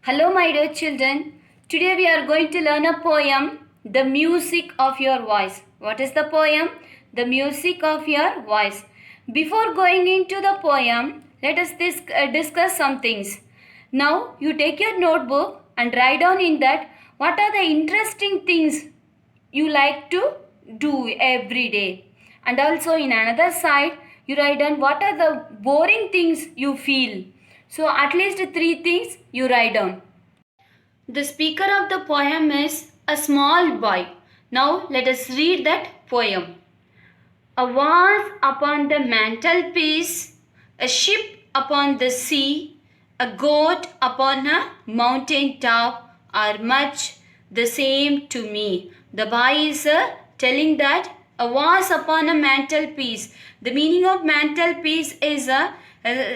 Hello, my dear children. Today we are going to learn a poem, The Music of Your Voice. What is the poem? The Music of Your Voice. Before going into the poem, let us discuss some things. Now, you take your notebook and write down in that what are the interesting things you like to do every day. And also in another side, you write down what are the boring things you feel. So at least three things you write down. The speaker of the poem is a small boy. Now let us read that poem. A vase upon the mantelpiece, a ship upon the sea, a goat upon a mountain top are much the same to me. The boy is telling that a vase upon a mantelpiece. The meaning of mantelpiece is a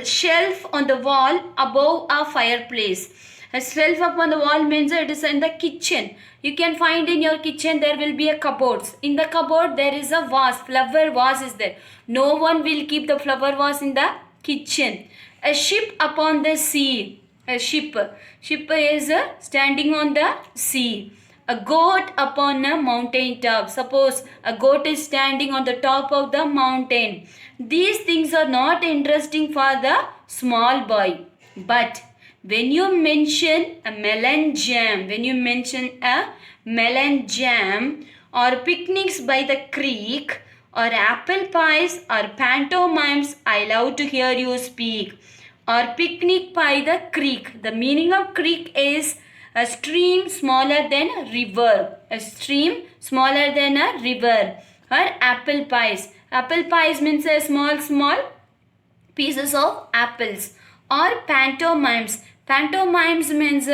shelf on the wall above a fireplace. A shelf upon the wall means it is in the kitchen. You can find in your kitchen there will be a cupboards. In the cupboard there is a vase, flower vase is there. No one will keep the flower vase in the kitchen. A ship upon the sea. A ship. Ship is standing on the sea. A goat upon a mountain top. Suppose a goat is standing on the top of the mountain. These things are not interesting for the small boy. But when you mention a melon jam, or picnics by the creek, or apple pies, or pantomimes, I love to hear you speak. Or picnic by the creek. The meaning of creek is a stream smaller than a river. A stream smaller than a river. Or apple pies. Apple pies means a small pieces of apples. Or pantomimes. Pantomimes means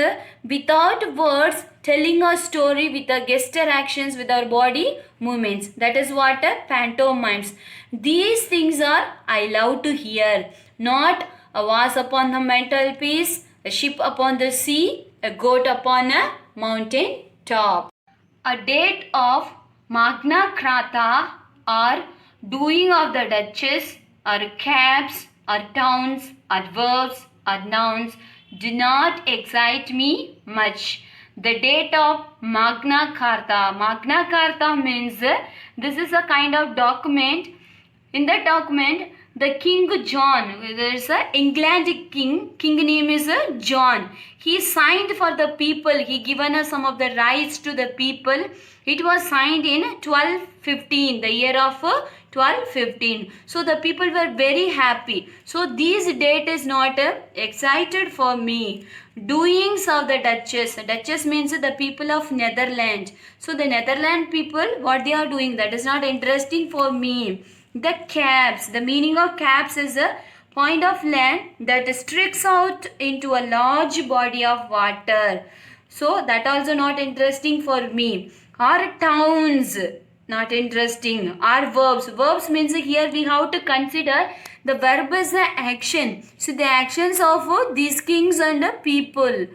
without words telling a story with a gesture actions with our body movements. That is what a pantomimes. These things are I love to hear. Not a vase upon the mantelpiece, a ship upon the sea, a goat upon a mountain top. A date of Magna Carta or doing of the Duchess or cabs or towns or verbs or nouns do not excite me much. The date of Magna Carta. Magna Carta means this is a kind of document. In that document, the King John, there is a England king name is John. He signed for the people. He given us some of the rights to the people. It was signed in 1215, the year of 1215. So the people were very happy. So this date is not excited for me. Doings of the Duchess. Duchess means the people of Netherlands. So the Netherlands people, what they are doing, that is not interesting for me. The caps. The meaning of caps is a point of land that sticks out into a large body of water. So that also not interesting for me. Or towns. Not interesting. Or verbs. Verbs means here we have to consider the verb is the action. So the actions of these kings and people.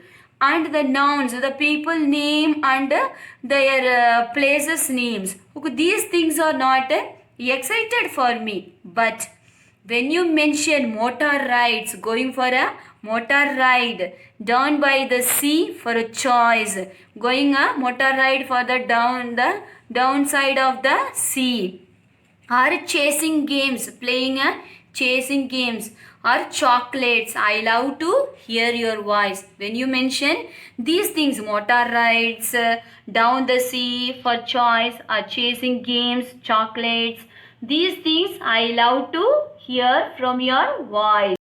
And the nouns, the people name and their places names. Okay, these things are not excited for me. But when you mention motor rides, going for a motor ride down by the sea for a choice, going a motor ride for the downside of the sea, or chasing games, playing a chasing games, or chocolates. I love to hear your voice. When you mention these things, motor rides, down the sea for choice, or chasing games, chocolates, these things I love to hear from your voice.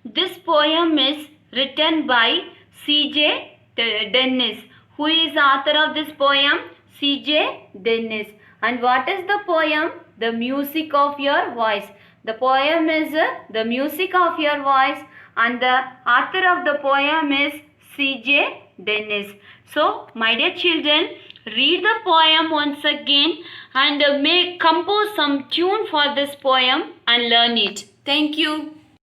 This poem is written by C.J. Dennis. Who is the author of this poem? C.J. Dennis. And what is the poem? The Music of Your Voice. The poem is The Music of Your Voice, and the author of the poem is C.J. Dennis. So, my dear children, read the poem once again and compose some tune for this poem and learn it. Thank you.